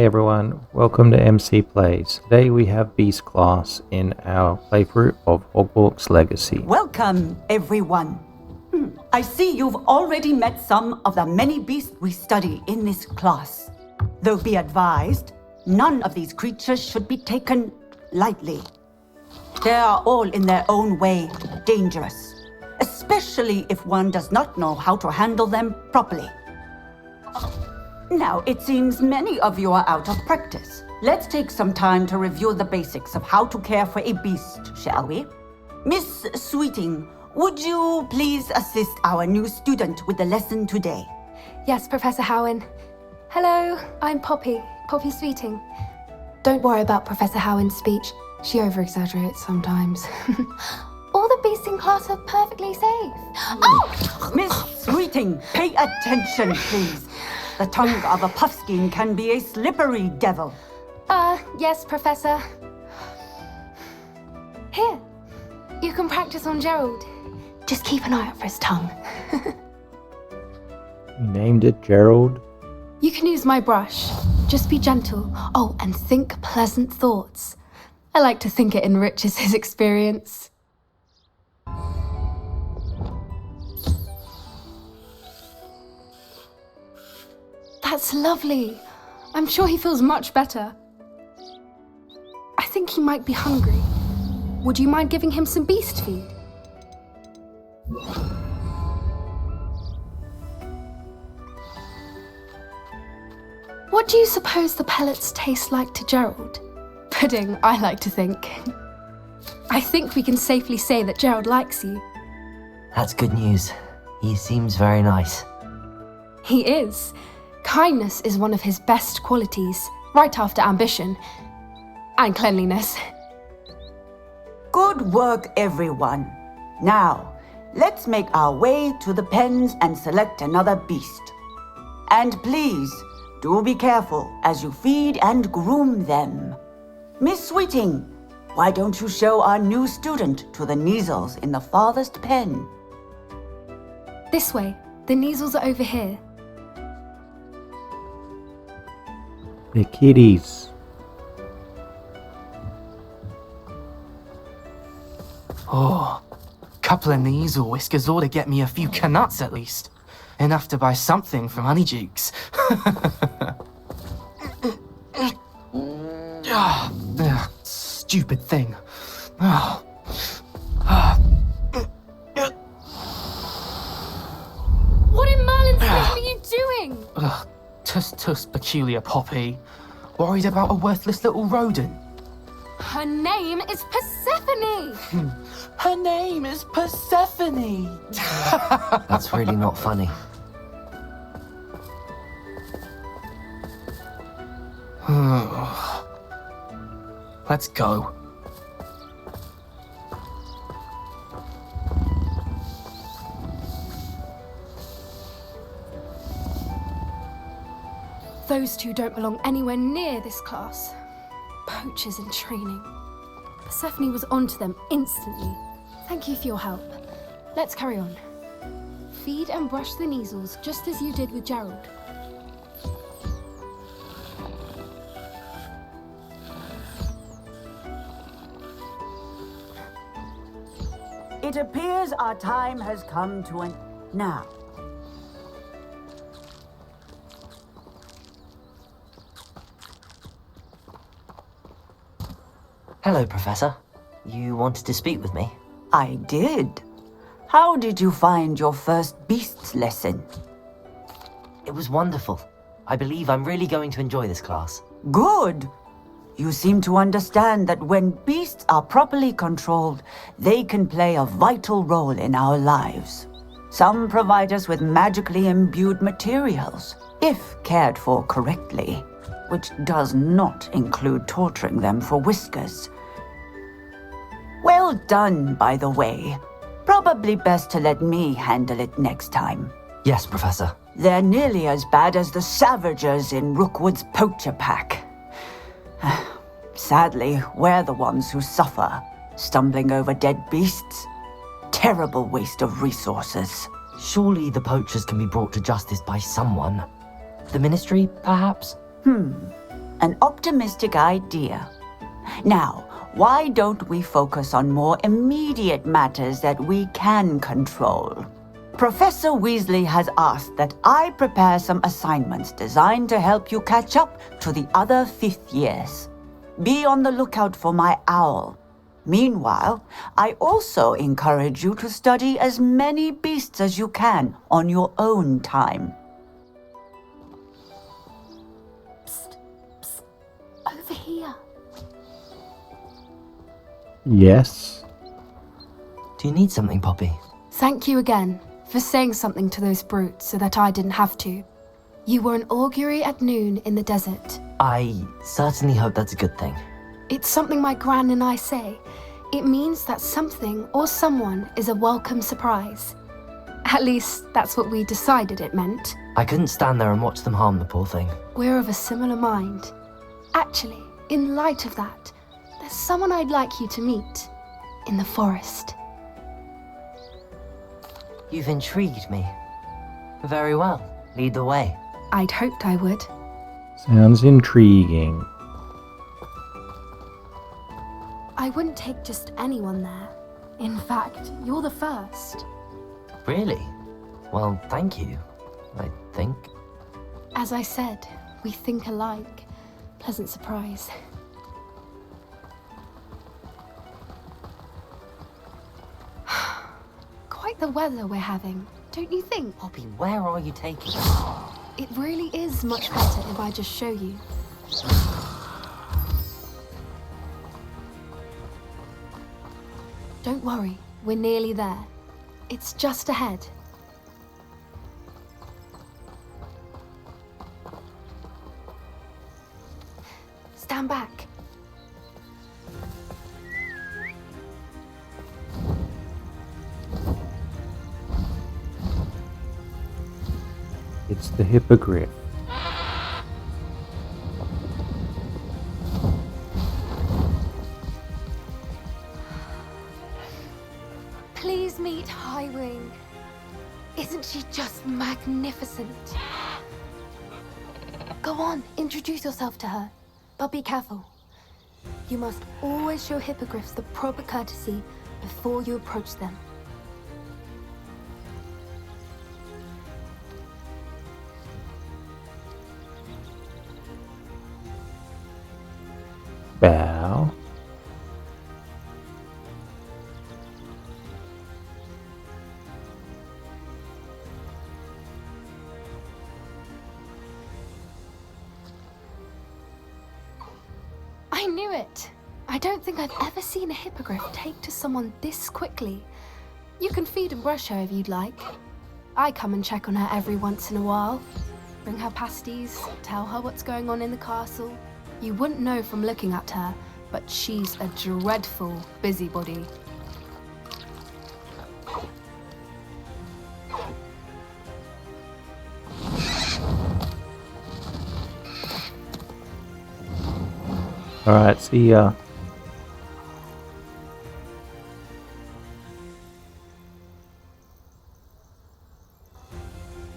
Hey everyone, welcome to MC Plays. Today we have Beast class in our playthrough of Hogwarts Legacy. Welcome everyone. I see you've already met some of the many beasts we study in this class. Though be advised, none of these creatures should be taken lightly. They are all in their own way dangerous, especially if one does not know how to handle them properly. Now, it seems many of you are out of practice. Let's take some time to review the basics of how to care for a beast, shall we? Miss Sweeting, would you please assist our new student with the lesson today? Yes, Professor Howin. Hello, I'm Poppy Sweeting. Don't worry about Professor Howin's speech. She over-exaggerates sometimes. All the beasts in class are perfectly safe. Oh! Miss Sweeting, pay attention, please. The tongue of a puffskein can be a slippery devil. Yes, Professor. Here, you can practice on Gerald. Just keep an eye out for his tongue. You named it Gerald? You can use my brush. Just be gentle. Oh, and think pleasant thoughts. I like to think it enriches his experience. That's lovely. I'm sure he feels much better. I think he might be hungry. Would you mind giving him some beast feed? What do you suppose the pellets taste like to Gerald? Pudding, I like to think. I think we can safely say that Gerald likes you. That's good news. He seems very nice. He is. Kindness is one of his best qualities, right after ambition and cleanliness. Good work, everyone. Now, let's make our way to the pens and select another beast. And please, do be careful as you feed and groom them. Miss Sweeting, why don't you show our new student to the Kneazles in the farthest pen? This way. The Kneazles are over here. The kitties. Oh, couple of Kneazle whiskers ought to get me a few Knuts at least. Enough to buy something from Honeydukes. Stupid thing. What in Merlin's name are you doing? Tuss, peculiar Poppy. Worried about a worthless little rodent. Her name is Persephone! Her name is Persephone! That's really not funny. Let's go. Those two don't belong anywhere near this class. Poachers in training. Persephone was onto them instantly. Thank you for your help. Let's carry on. Feed and brush the Kneazles just as you did with Gerald. It appears our time has come to an now. Hello, Professor. You wanted to speak with me? I did. How did you find your first beasts lesson? It was wonderful. I believe I'm really going to enjoy this class. Good. You seem to understand that when beasts are properly controlled, they can play a vital role in our lives. Some provide us with magically imbued materials, if cared for correctly, which does not include torturing them for whiskers. Well done, by the way. Probably best to let me handle it next time. Yes, Professor. They're nearly as bad as the Savagers in Rookwood's poacher pack. Sadly, we're the ones who suffer, stumbling over dead beasts. Terrible waste of resources. Surely the poachers can be brought to justice by someone. The Ministry, perhaps? An optimistic idea. Now, why don't we focus on more immediate matters that we can control? Professor Weasley has asked that I prepare some assignments designed to help you catch up to the other fifth years. Be on the lookout for my owl. Meanwhile, I also encourage you to study as many beasts as you can on your own time. Psst, psst. Over here. Yes. Do you need something, Poppy? Thank you again for saying something to those brutes so that I didn't have to. You were an augury at noon in the desert. I certainly hope that's a good thing. It's something my gran and I say. It means that something or someone is a welcome surprise. At least, that's what we decided it meant. I couldn't stand there and watch them harm the poor thing. We're of a similar mind. Actually, in light of that, there's someone I'd like you to meet. In the forest. You've intrigued me. Very well. Lead the way. I'd hoped I would. Sounds intriguing. I wouldn't take just anyone there. In fact, you're the first. Really? Well, thank you, I think. As I said, we think alike. Pleasant surprise. Quite the weather we're having, don't you think? Poppy, where are you taking us? It really is much better if I just show you. Don't worry, we're nearly there. It's just ahead. Stand back. It's the hippogriff. Please meet Highwing. Isn't she just magnificent? Go on, introduce yourself to her. But be careful. You must always show hippogriffs the proper courtesy before you approach them. Bow. I knew it! I don't think I've ever seen a hippogriff take to someone this quickly. You can feed and brush her if you'd like. I come and check on her every once in a while. Bring her pasties, tell her what's going on in the castle. You wouldn't know from looking at her, but she's a dreadful busybody. Alright, see ya.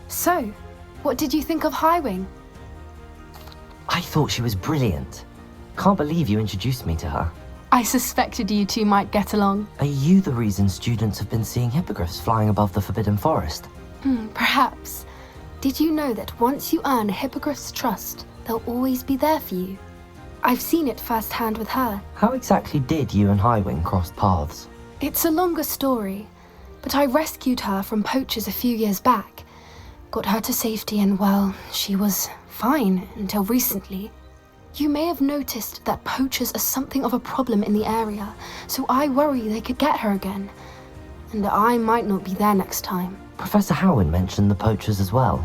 So, what did you think of Highwing? I thought she was brilliant. Can't believe you introduced me to her. I suspected you two might get along. Are you the reason students have been seeing hippogriffs flying above the Forbidden Forest? Perhaps. Did you know that once you earn a hippogriff's trust, they'll always be there for you? I've seen it firsthand with her. How exactly did you and Highwing cross paths? It's a longer story, but I rescued her from poachers a few years back. Got her to safety and, well, she was fine until recently. You may have noticed that poachers are something of a problem in the area, so I worry they could get her again. And I might not be there next time. Professor Howin mentioned the poachers as well.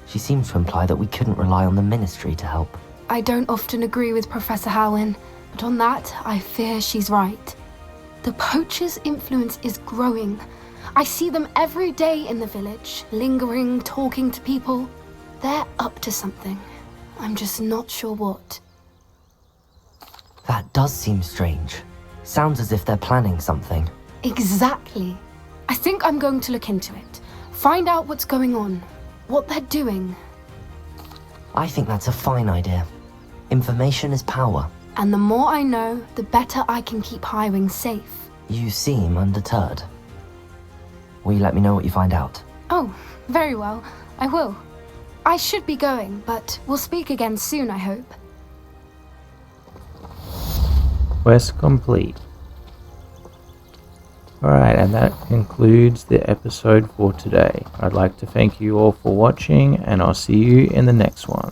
She seemed to imply that we couldn't rely on the Ministry to help. I don't often agree with Professor Howin, but on that, I fear she's right. The poachers' influence is growing. I see them every day in the village, lingering, talking to people. They're up to something. I'm just not sure what. That does seem strange. Sounds as if they're planning something. Exactly. I think I'm going to look into it. Find out what's going on, what they're doing. I think that's a fine idea. Information is power. And the more I know, the better I can keep Highwing safe. You seem undeterred. Will you let me know what you find out? Oh, very well. I will. I should be going, but we'll speak again soon, I hope. Quest complete. Alright, and that concludes the episode for today. I'd like to thank you all for watching, and I'll see you in the next one.